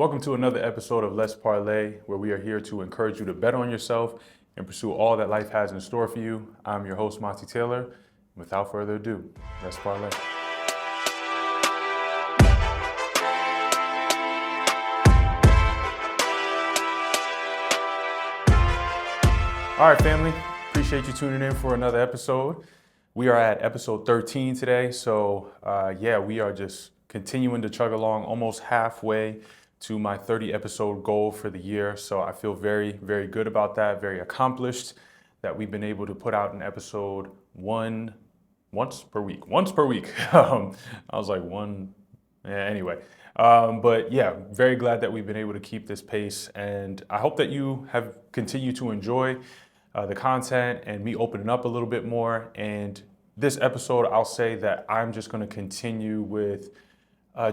Welcome to another episode of Let's Parley, where we are here to encourage you to bet on yourself and pursue all that life has in store for you. I'm your host, Monty Taylor. Without further ado, let's parlay. All right, family. Appreciate you tuning in for another episode. We are at episode 13 today. So we are just continuing to chug along, almost halfway to my 30 episode goal for the year. So I feel very, very good about that, very accomplished that we've been able to put out an episode once per week. I was like but yeah, very glad that we've been able to keep this pace. And I hope that you have continued to enjoy the content and me opening up a little bit more. And this episode, I'll say that I'm just going to continue with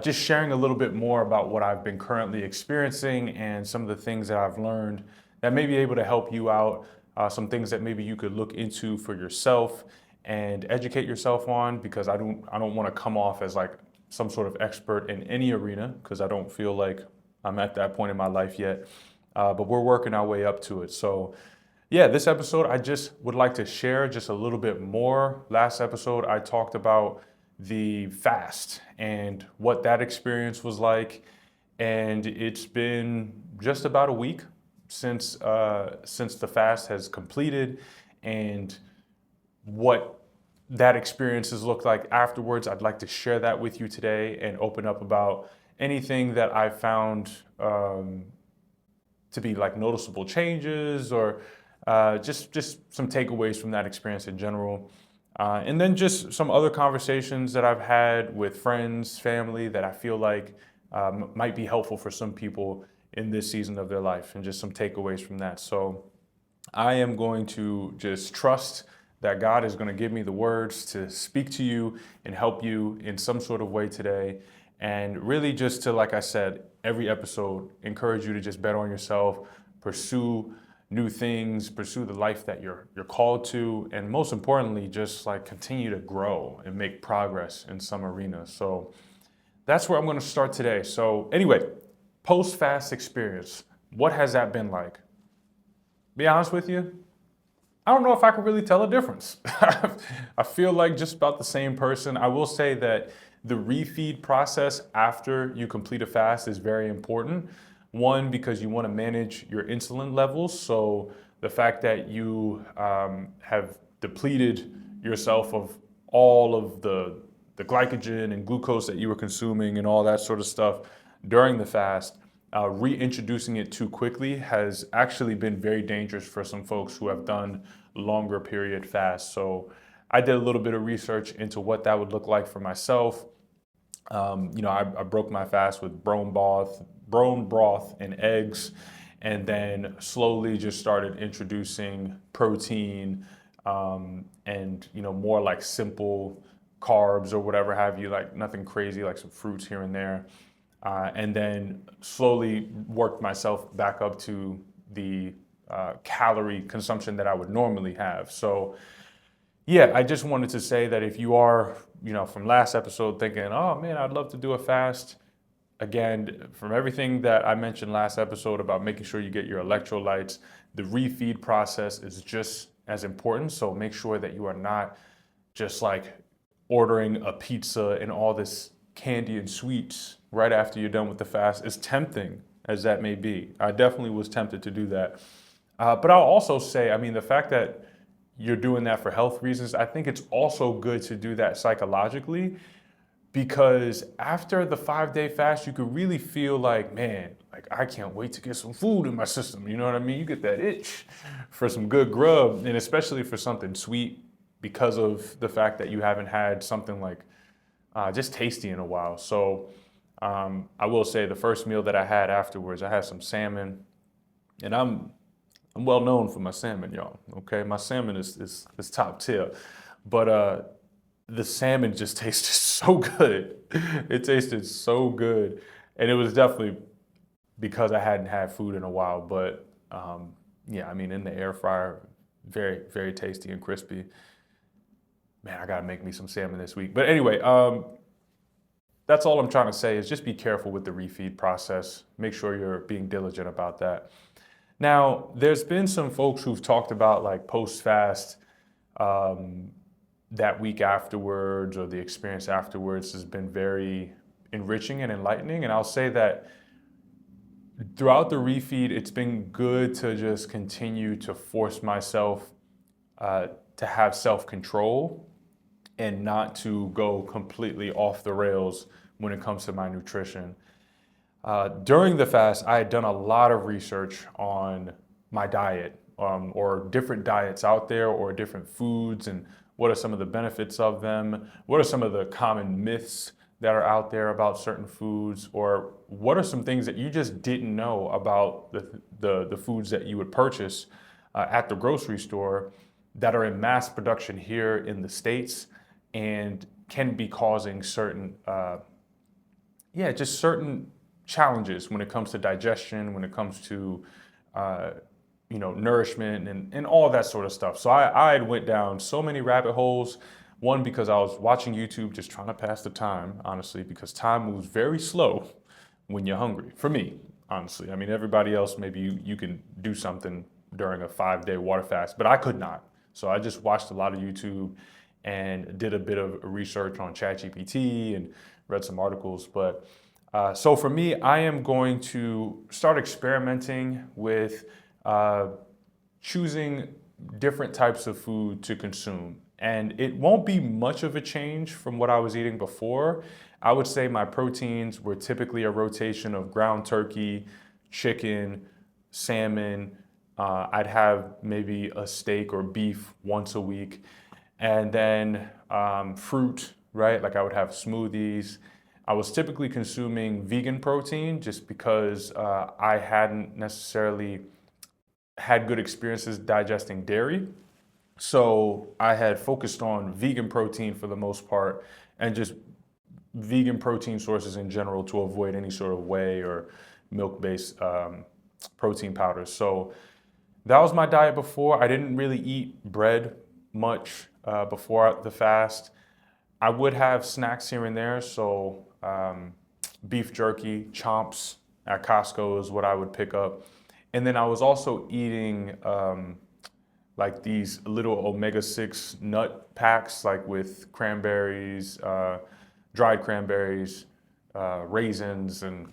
just sharing a little bit more about what I've been currently experiencing and some of the things that I've learned that may be able to help you out, some things that maybe you could look into for yourself and educate yourself on, because I don't want to come off as like some sort of expert in any arena, because I don't feel like I'm at that point in my life yet, but we're working our way up to it. So yeah, this episode, I just would like to share just a little bit more. Last episode, I talked about the fast and what that experience was like. And it's been just about a week since the fast has completed, and what that experience has looked like afterwards. I'd like to share that with you today and open up about anything that I found to be like noticeable changes, or just some takeaways from that experience in general. And then just some other conversations that I've had with friends, family, that I feel like might be helpful for some people in this season of their life, and just some takeaways from that. So I am going to just trust that God is going to give me the words to speak to you and help you in some sort of way today. And really just to, like I said, every episode, encourage you to just bet on yourself, pursue new things, pursue the life that you're called to, and most importantly, just like continue to grow and make progress in some arena. So that's where I'm going to start today. So anyway, post-fast experience. What has that been like? Be honest with you, I don't know if I can really tell a difference. I feel like just about the same person. I will say that the refeed process after you complete a fast is very important. One, because you want to manage your insulin levels. So the fact that you have depleted yourself of all of the glycogen and glucose that you were consuming and all that sort of stuff during the fast, reintroducing it too quickly has actually been very dangerous for some folks who have done longer period fasts. So I did a little bit of research into what that would look like for myself. I broke my fast with bone broth and eggs, and then slowly just started introducing protein, and more like simple carbs or whatever have you, like nothing crazy, like some fruits here and there. And then slowly worked myself back up to the calorie consumption that I would normally have. So yeah, I just wanted to say that if you are, from last episode thinking, oh man, I'd love to do a fast. Again, from everything that I mentioned last episode about making sure you get your electrolytes, the refeed process is just as important. So make sure that you are not just like ordering a pizza and all this candy and sweets right after you're done with the fast, as tempting as that may be. I definitely was tempted to do that. But I'll also say, the fact that you're doing that for health reasons, I think it's also good to do that psychologically, because after the 5-day fast, you could really feel like, man, like I can't wait to get some food in my system. You know what I mean? You get that itch for some good grub, and especially for something sweet, because of the fact that you haven't had something like just tasty in a while. So I will say the first meal that I had afterwards, I had some salmon, and I'm well known for my salmon, y'all. Okay, my salmon is top tier, but the salmon just tasted so good. It tasted so good, and it was definitely because I hadn't had food in a while. But in the air fryer, very, very tasty and crispy. Man, I gotta make me some salmon this week. But anyway, that's all I'm trying to say is just be careful with the refeed process. Make sure you're being diligent about that. Now, there's been some folks who've talked about like post-fast, um, that week afterwards or the experience afterwards has been very enriching and enlightening. And I'll say that throughout the refeed, it's been good to just continue to force myself to have self-control and not to go completely off the rails when it comes to my nutrition. During the fast, I had done a lot of research on my diet, or different diets out there or different foods, and what are some of the benefits of them? What are some of the common myths that are out there about certain foods? Or what are some things that you just didn't know about the foods that you would purchase at the grocery store that are in mass production here in the States and can be causing certain, just certain challenges when it comes to digestion, when it comes to nourishment and all that sort of stuff. So I had went down so many rabbit holes. One, because I was watching YouTube just trying to pass the time, honestly, because time moves very slow when you're hungry. For me, honestly. I mean, everybody else, maybe you can do something during a 5-day water fast, but I could not. So I just watched a lot of YouTube and did a bit of research on ChatGPT and read some articles. But so for me, I am going to start experimenting with choosing different types of food to consume. And it won't be much of a change from what I was eating before. I would say my proteins were typically a rotation of ground turkey, chicken, salmon. I'd have maybe a steak or beef once a week. And then fruit, right? Like I would have smoothies. I was typically consuming vegan protein just because I hadn't necessarily had good experiences digesting dairy. So I had focused on vegan protein for the most part and just vegan protein sources in general to avoid any sort of whey or milk-based protein powders. So that was my diet before. I didn't really eat bread much before the fast. I would have snacks here and there. So beef jerky, chomps at Costco is what I would pick up. And then I was also eating like these little omega-6 nut packs, like with cranberries, dried cranberries, raisins, and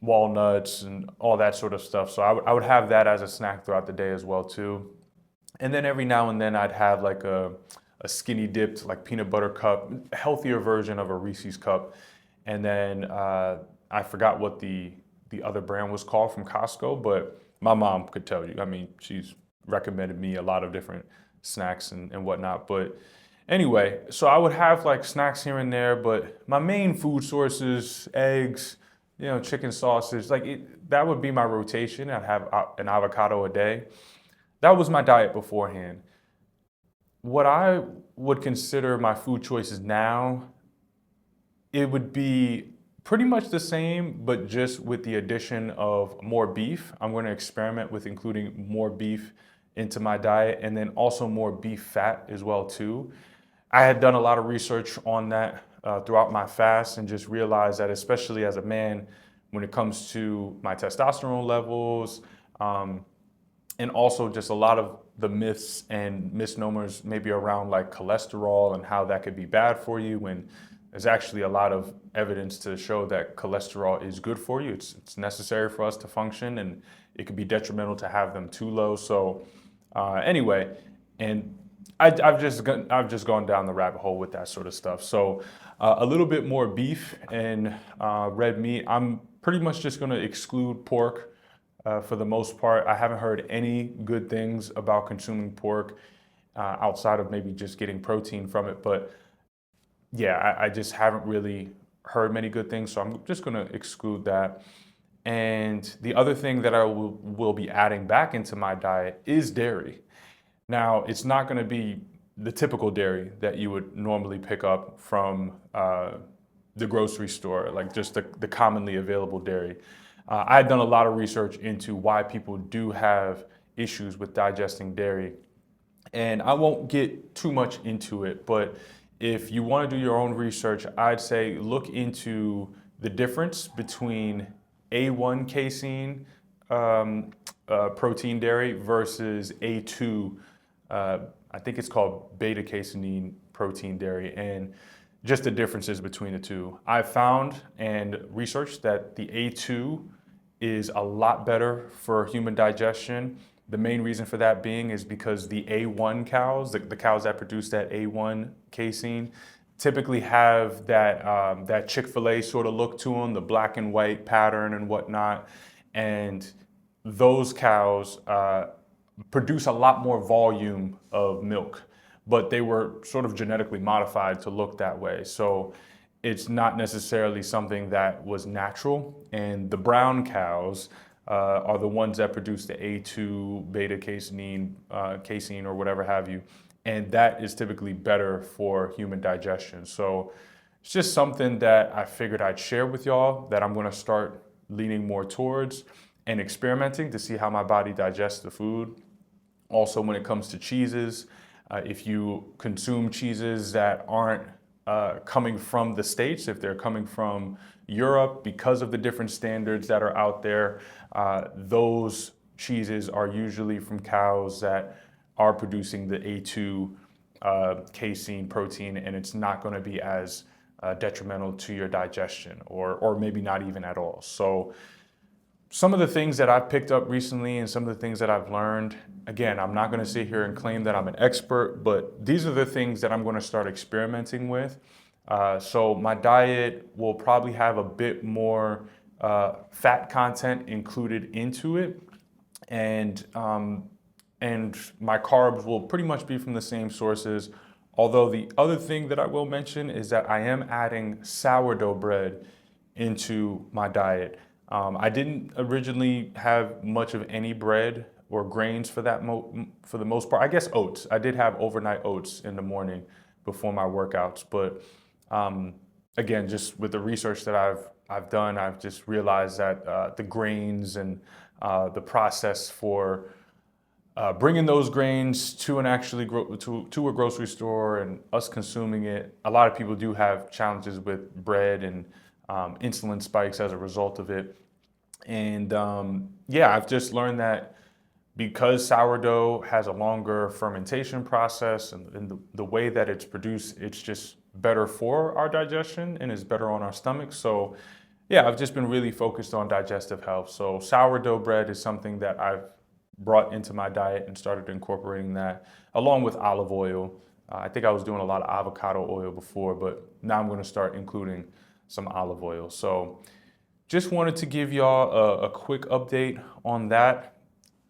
walnuts and all that sort of stuff. So I would have that as a snack throughout the day as well too. And then every now and then I'd have like a skinny dipped like peanut butter cup, healthier version of a Reese's cup. And then I forgot what the other brand was called from Costco, but my mom could tell you. I mean, she's recommended me a lot of different snacks and whatnot. But anyway, so I would have like snacks here and there, but my main food sources, eggs, chicken sausage, that would be my rotation. I'd have an avocado a day. That was my diet beforehand. What I would consider my food choices now, it would be pretty much the same, but just with the addition of more beef. I'm going to experiment with including more beef into my diet, and then also more beef fat as well too. I had done a lot of research on that throughout my fast and just realized that, especially as a man, when it comes to my testosterone levels, and also just a lot of the myths and misnomers maybe around like cholesterol and how that could be bad for you, when there's actually a lot of evidence to show that cholesterol is good for you. It's necessary for us to function, and it could be detrimental to have them too low. So anyway, and I've just gone down the rabbit hole with that sort of stuff. So a little bit more beef and red meat. I'm pretty much just going to exclude pork for the most part. I haven't heard any good things about consuming pork outside of maybe just getting protein from it. But yeah, I just haven't really heard many good things. So I'm just going to exclude that. And the other thing that I will be adding back into my diet is dairy. Now, it's not going to be the typical dairy that you would normally pick up from the grocery store, like just the commonly available dairy. I had done a lot of research into why people do have issues with digesting dairy. And I won't get too much into it, but if you want to do your own research, I'd say look into the difference between A1 casein protein dairy versus A2, I think it's called beta casein protein dairy, and just the differences between the two. I've found and researched that the A2 is a lot better for human digestion. The main reason for that being is because the A1 cows, the cows that produce that A1 casein, typically have that Chick-fil-A sort of look to them, the black and white pattern and whatnot. And those cows produce a lot more volume of milk, but they were sort of genetically modified to look that way. So it's not necessarily something that was natural. And the brown cows are the ones that produce the A2 beta casein, casein or whatever have you. And that is typically better for human digestion. So it's just something that I figured I'd share with y'all that I'm gonna start leaning more towards and experimenting to see how my body digests the food. Also, when it comes to cheeses, if you consume cheeses that aren't coming from the States, if they're coming from Europe, because of the different standards that are out there, those cheeses are usually from cows that are producing the A2 casein protein, and it's not going to be as detrimental to your digestion, or maybe not even at all. So some of the things that I've picked up recently and some of the things that I've learned, again, I'm not going to sit here and claim that I'm an expert, but these are the things that I'm going to start experimenting with. So my diet will probably have a bit more fat content included into it, and my carbs will pretty much be from the same sources. Although the other thing that I will mention is that I am adding sourdough bread into my diet. I didn't originally have much of any bread or grains for the most part. I guess oats. I did have overnight oats in the morning before my workouts, but again, just with the research that I've done, I've just realized that the grains and the process for bringing those grains to to a grocery store and us consuming it, a lot of people do have challenges with bread and insulin spikes as a result of it. And yeah, I've just learned that because sourdough has a longer fermentation process and the way that it's produced, it's just better for our digestion and is better on our stomach. So yeah, I've just been really focused on digestive health. So sourdough bread is something that I've brought into my diet and started incorporating that along with olive oil. I think I was doing a lot of avocado oil before, but now I'm going to start including some olive oil. So just wanted to give y'all a quick update on that.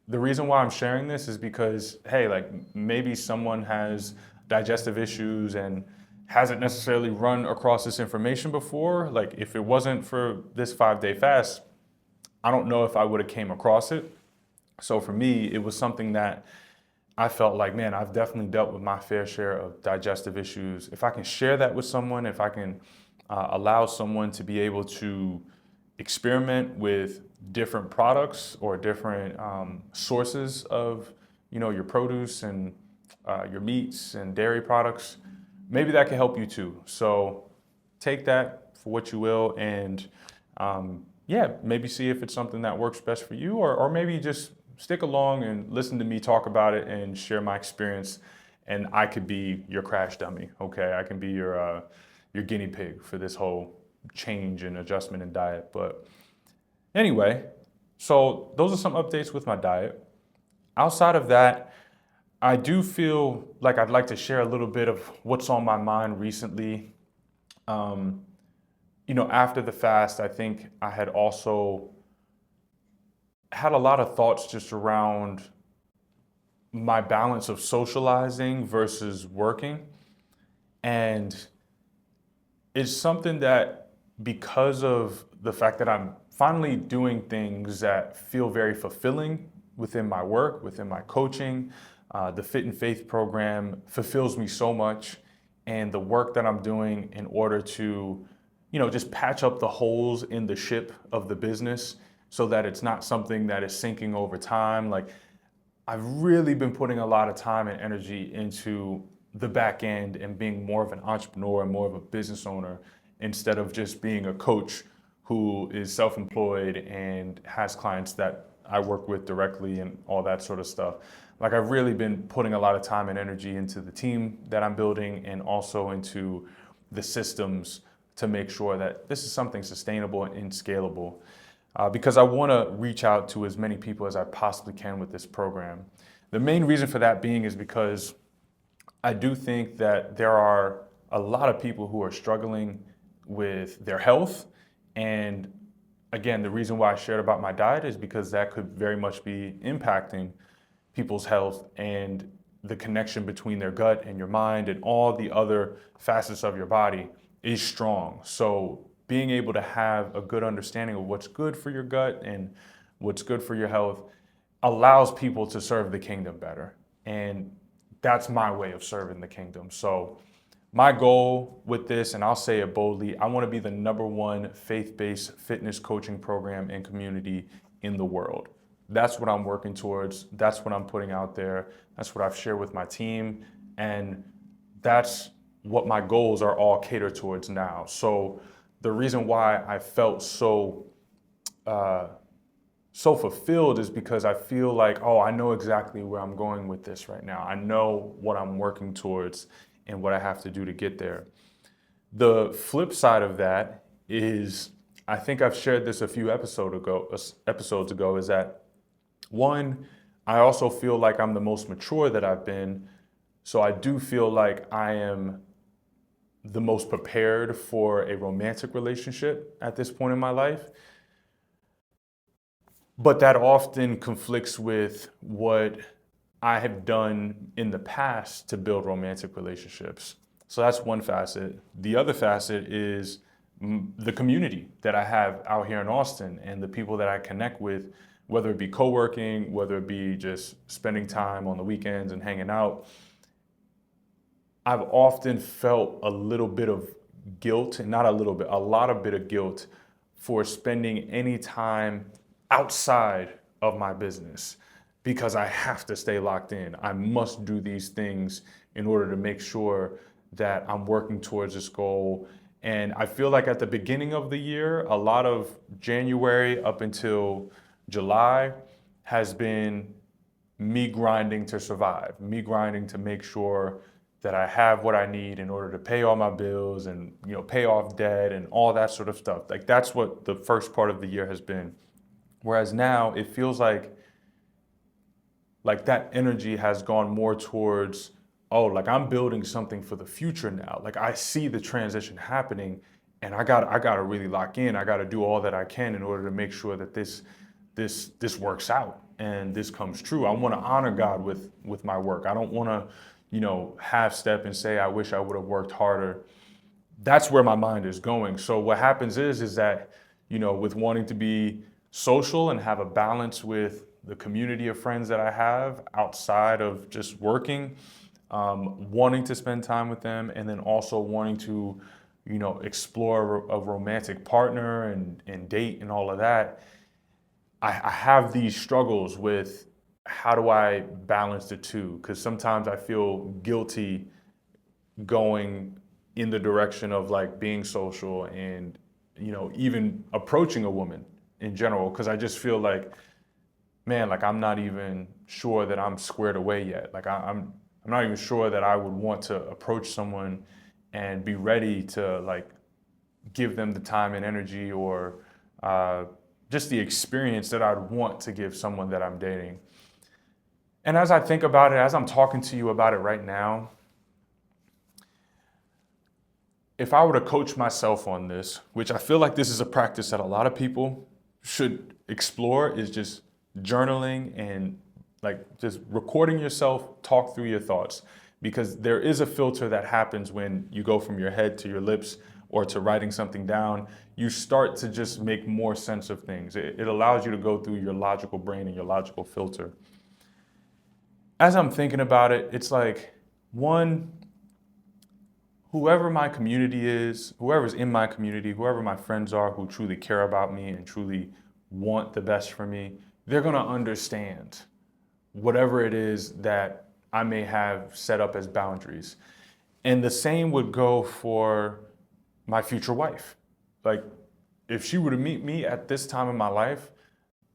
The reason why I'm sharing this is because, hey, like maybe someone has digestive issues and hasn't necessarily run across this information before. Like if it wasn't for this 5-day fast, I don't know if I would have came across it. So for me, it was something that I felt like, man, I've definitely dealt with my fair share of digestive issues. If I can share that with someone, if I can allow someone to be able to experiment with different products or different sources of, your produce and your meats and dairy products, maybe that can help you too. So take that for what you will, and yeah, maybe see if it's something that works best for you, or maybe just stick along and listen to me talk about it and share my experience, and I could be your crash dummy, okay? I can be your guinea pig for this whole change and adjustment in diet. But anyway, so those are some updates with my diet. Outside of that, I do feel like I'd like to share a little bit of what's on my mind recently. After the fast, I think I had also had a lot of thoughts just around my balance of socializing versus working. And it's something that, because of the fact that I'm finally doing things that feel very fulfilling within my work, within my coaching, the Fit and Faith program fulfills me so much. And the work that I'm doing in order to, just patch up the holes in the ship of the business so that it's not something that is sinking over time. Like, I've really been putting a lot of time and energy into the back end and being more of an entrepreneur and more of a business owner instead of just being a coach who is self-employed and has clients that I work with directly and all that sort of stuff. Like I've really been putting a lot of time and energy into the team that I'm building and also into the systems to make sure that this is something sustainable and scalable. Because I want to reach out to as many people as I possibly can with this program. The main reason for that being is because I do think that there are a lot of people who are struggling with their health. And again, the reason why I shared about my diet is because that could very much be impacting people's health and the connection between their gut and your mind and all the other facets of your body is strong. So being able to have a good understanding of what's good for your gut and what's good for your health allows people to serve the kingdom better. And that's my way of serving the kingdom. So my goal with this, and I'll say it boldly, I want to be the #1 faith-based fitness coaching program and community in the world. That's what I'm working towards. That's what I'm putting out there. That's what I've shared with my team. And that's what my goals are all catered towards now. So the reason why I felt so fulfilled is because I feel like, oh, I know exactly where I'm going with this right now. I know what I'm working towards and what I have to do to get there. The flip side of that is, I think I've shared this a few episodes ago, is that one, I also feel like I'm the most mature that I've been. So I do feel like I am the most prepared for a romantic relationship at this point in my life. But that often conflicts with what I have done in the past to build romantic relationships. So that's one facet. The other facet is the community that I have out here in Austin and the people that I connect with, whether it be co-working, whether it be just spending time on the weekends and hanging out. I've often felt a little bit of guilt, and not a little bit, a lot of bit of guilt for spending any time outside of my business because I have to stay locked in. I must do these things in order to make sure that I'm working towards this goal. And I feel like at the beginning of the year, a lot of January up until July has been me grinding to survive, me grinding to make sure that I have what I need in order to pay all my bills and, pay off debt and all that sort of stuff. Like that's what the first part of the year has been. Whereas now it feels like that energy has gone more towards, oh, like I'm building something for the future now. Like I see the transition happening and I gotta really lock in. I gotta do all that I can in order to make sure that this works out and this comes true. I want to honor God with my work. I don't want to, half step and say, I wish I would have worked harder. That's where my mind is going. So what happens is that, with wanting to be social and have a balance with the community of friends that I have outside of just working, wanting to spend time with them, and then also wanting to, explore a romantic partner and date and all of that. I have these struggles with how do I balance the two? Because sometimes I feel guilty going in the direction of like being social and, even approaching a woman in general. Because I just feel like, man, like I'm not even sure that I'm squared away yet. Like I'm not even sure that I would want to approach someone and be ready to like give them the time and energy or just the experience that I'd want to give someone that I'm dating. And as I think about it, as I'm talking to you about it right now, if I were to coach myself on this, which I feel like this is a practice that a lot of people should explore, is just journaling and like just recording yourself, talk through your thoughts, because there is a filter that happens when you go from your head to your lips or to writing something down. You start to just make more sense of things. It allows you to go through your logical brain and your logical filter. As I'm thinking about it, it's like, one, whoever my community is, whoever's in my community, whoever my friends are who truly care about me and truly want the best for me, they're gonna understand whatever it is that I may have set up as boundaries. And the same would go for my future wife. Like, if she were to meet me at this time in my life,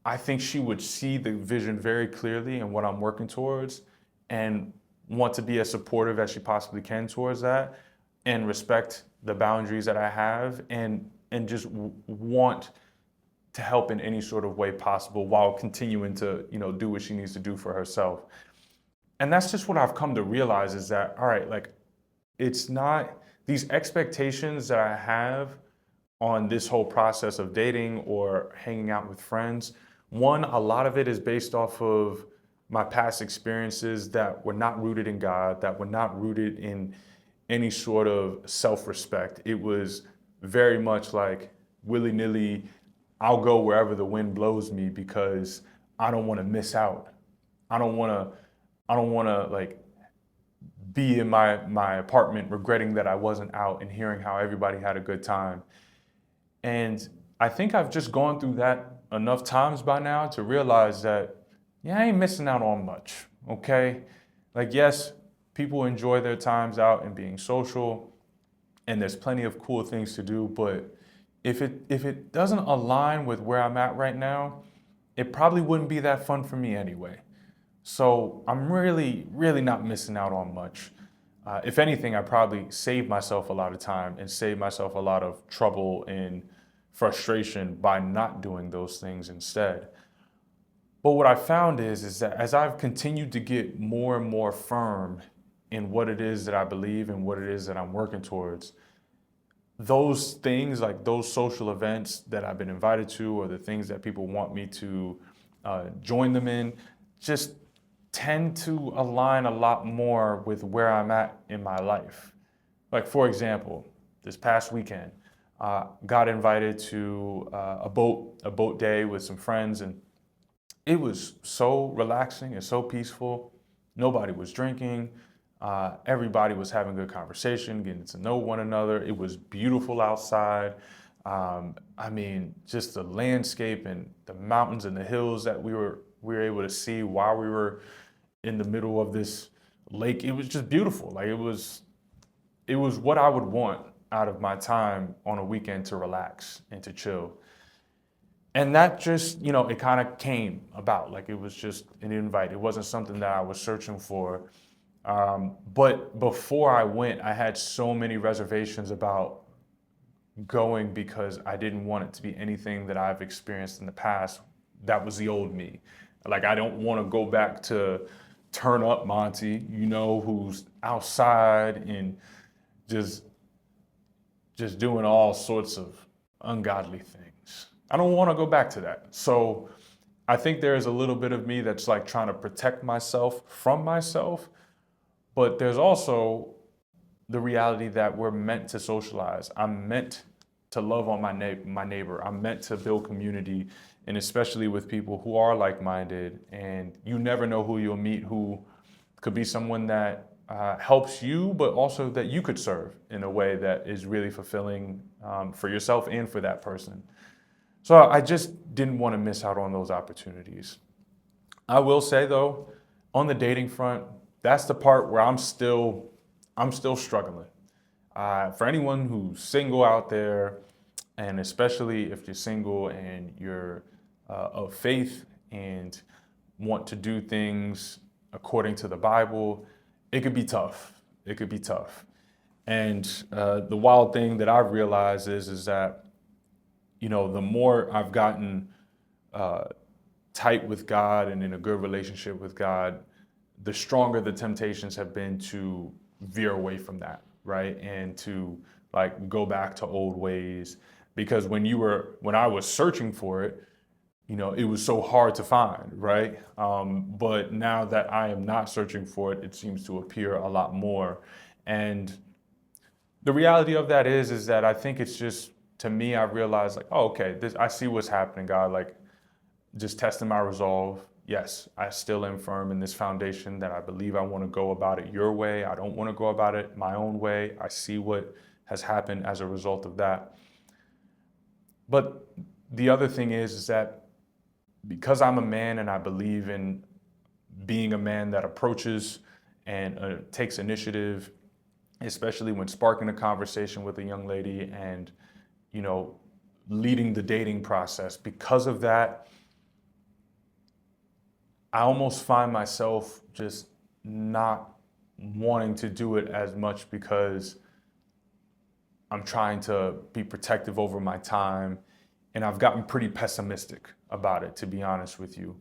I think she would see the vision very clearly and what I'm working towards and want to be as supportive as she possibly can towards that and respect the boundaries that I have and just want to help in any sort of way possible while continuing to, do what she needs to do for herself. And that's just what I've come to realize is that, all right, like it's not these expectations that I have on this whole process of dating or hanging out with friends. One, a lot of it is based off of my past experiences that were not rooted in God, that were not rooted in any sort of self-respect. It was very much like willy-nilly, I'll go wherever the wind blows me because I don't want to miss out. I don't want to like be in my apartment regretting that I wasn't out and hearing how everybody had a good time. And I think I've just gone through that enough times by now to realize that, yeah, I ain't missing out on much, okay? Like, yes, people enjoy their times out and being social, and there's plenty of cool things to do, but if it doesn't align with where I'm at right now, it probably wouldn't be that fun for me anyway. So I'm really, really not missing out on much. If anything, I probably saved myself a lot of time and saved myself a lot of trouble and frustration by not doing those things instead. But what I found is that as I've continued to get more and more firm in what it is that I believe and what it is that I'm working towards, those things like those social events that I've been invited to or the things that people want me to join them in just tend to align a lot more with where I'm at in my life. Like, for example, this past weekend, got invited to a boat day with some friends, and it was so relaxing and so peaceful. Nobody was drinking. Everybody was having good conversation, getting to know one another. It was beautiful outside. I mean, just the landscape and the mountains and the hills that we were able to see while we were in the middle of this lake. It was just beautiful. Like it was what I would want out of my time on a weekend to relax and to chill. And that just, it kind of came about. Like it was just an invite. It wasn't something that I was searching for. But before I went, I had so many reservations about going because I didn't want it to be anything that I've experienced in the past. That was the old me. Like I don't want to go back to turn up Monty, who's outside and just doing all sorts of ungodly things. I don't want to go back to that. So I think there is a little bit of me that's like trying to protect myself from myself, but there's also the reality that we're meant to socialize. I'm meant to love on my neighbor. I'm meant to build community, and especially with people who are like-minded. And you never know who you'll meet who could be someone that helps you, but also that you could serve in a way that is really fulfilling for yourself and for that person. So I just didn't want to miss out on those opportunities. I will say though, on the dating front, that's the part where I'm still struggling. For anyone who's single out there, and especially if you're single and you're of faith and want to do things according to the Bible, it could be tough. It could be tough. And the wild thing that I've realized is that, the more I've gotten tight with God and in a good relationship with God, the stronger the temptations have been to veer away from that, right? And to like go back to old ways. Because when I was searching for it, it was so hard to find, right? But now that I am not searching for it, it seems to appear a lot more. And the reality of that is that I think it's just, to me, I realized like, oh, okay, I see what's happening, God. Like, just testing my resolve. Yes, I still am firm in this foundation that I believe I want to go about it your way. I don't want to go about it my own way. I see what has happened as a result of that. But the other thing is that because I'm a man and I believe in being a man that approaches and takes initiative, especially when sparking a conversation with a young lady and, you know, leading the dating process. Because of that, I almost find myself just not wanting to do it as much because I'm trying to be protective over my time. And I've gotten pretty pessimistic about it, to be honest with you.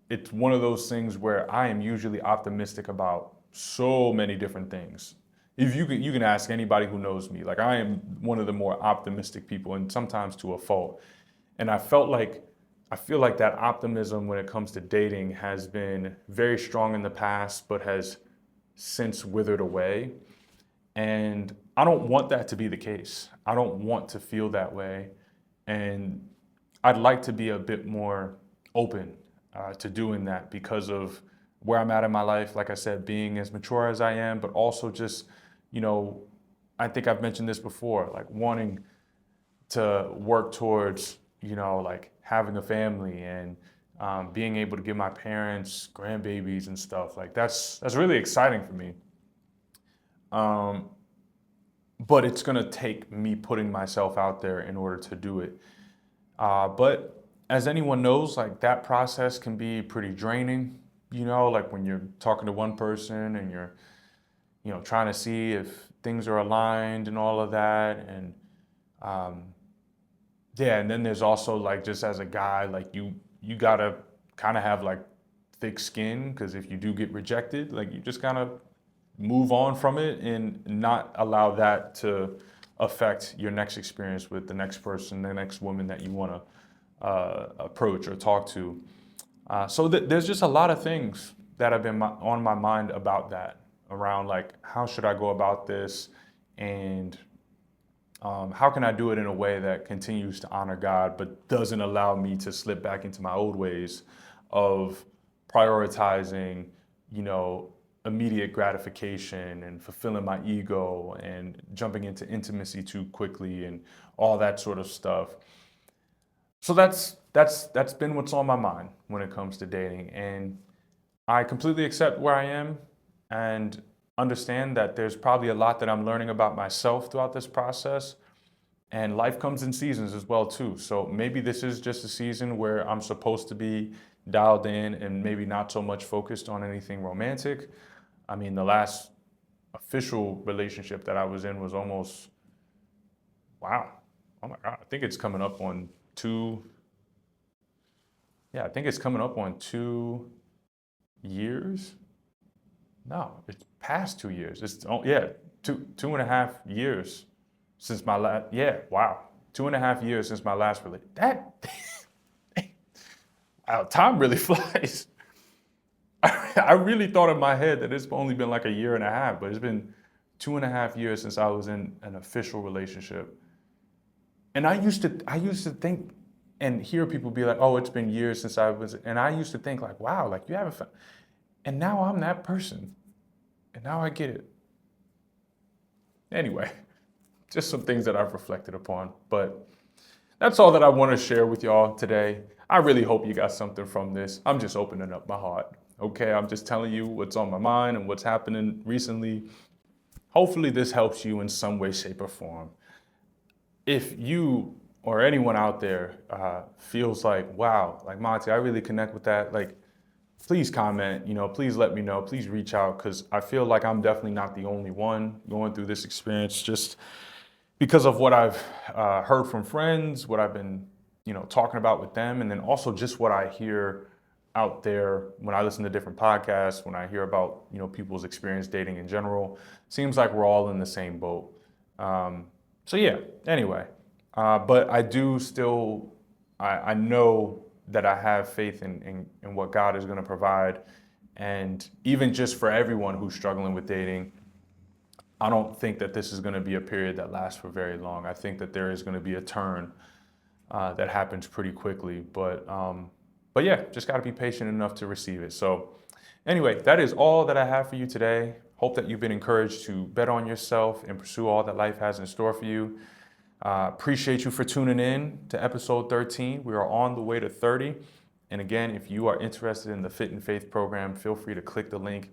It's one of those things where I am usually optimistic about so many different things. If you can ask anybody who knows me, like I am one of the more optimistic people, and sometimes to a fault. And I feel like that optimism when it comes to dating has been very strong in the past, but has since withered away. And I don't want that to be the case. I don't want to feel that way. And I'd like to be a bit more open to doing that because of where I'm at in my life. Like I said, being as mature as I am, but also just, you know, I think I've mentioned this before, like wanting to work towards, you know, like having a family and being able to give my parents grandbabies and stuff. Like that's really exciting for me. But it's gonna take me putting myself out there in order to do it. But as anyone knows, like that process can be pretty draining, you know, like when you're talking to one person and you're, you know, trying to see if things are aligned and all of that. And yeah, and then there's also like just as a guy, like you gotta kind of have like thick skin because if you do get rejected, like you just kind of move on from it and not allow that to affect your next experience with the next person, the next woman that you want to approach or talk to. So there's just a lot of things that have been on my mind about that, around like how should I go about this, and how can I do it in a way that continues to honor God but doesn't allow me to slip back into my old ways of prioritizing, you know, immediate gratification and fulfilling my ego and jumping into intimacy too quickly and all that sort of stuff. So that's been what's on my mind when it comes to dating. And I completely accept where I am and understand that there's probably a lot that I'm learning about myself throughout this process. And life comes in seasons as well too. So maybe this is just a season where I'm supposed to be dialed in and maybe not so much focused on anything romantic. I mean, the last official relationship that I was in was almost, wow, oh my God, I think it's coming up on I think it's coming up on 2 years. No, it's past 2 years. It's, oh yeah, 2.5 years since my last, yeah, wow. 2.5 years since my last relationship. That, wow, time really flies. I really thought in my head that it's only been like a year and a half, but it's been 2.5 years since I was in an official relationship. And I used to think and hear people be like, oh, it's been years since I was, and I used to think like, wow, like you haven't found, and now I'm that person. And now I get it. Anyway, just some things that I've reflected upon, but that's all that I want to share with y'all today. I really hope you got something from this. I'm just opening up my heart. Okay, I'm just telling you what's on my mind and what's happening recently. Hopefully this helps you in some way, shape, or form. If you or anyone out there feels like, wow, like Monty, I really connect with that, like, please comment, you know, please let me know, please reach out, because I feel like I'm definitely not the only one going through this experience, just because of what I've heard from friends, what I've been, you know, talking about with them, and then also just what I hear out there when I listen to different podcasts, when I hear about, you know, people's experience dating in general. Seems like we're all in the same boat. So yeah, anyway, but I do still, I know that I have faith in what God is going to provide. And even just for everyone who's struggling with dating, I don't think that this is going to be a period that lasts for very long. I think that there is going to be a turn that happens pretty quickly. But yeah, just got to be patient enough to receive it. So anyway, that is all that I have for you today. Hope that you've been encouraged to bet on yourself and pursue all that life has in store for you. Appreciate you for tuning in to episode 13. We are on the way to 30. And again, if you are interested in the Fit and Faith program, feel free to click the link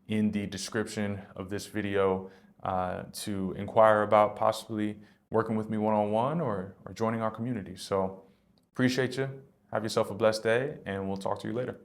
in the description of this video to inquire about possibly working with me one-on-one or joining our community. So appreciate you. Have yourself a blessed day, and we'll talk to you later.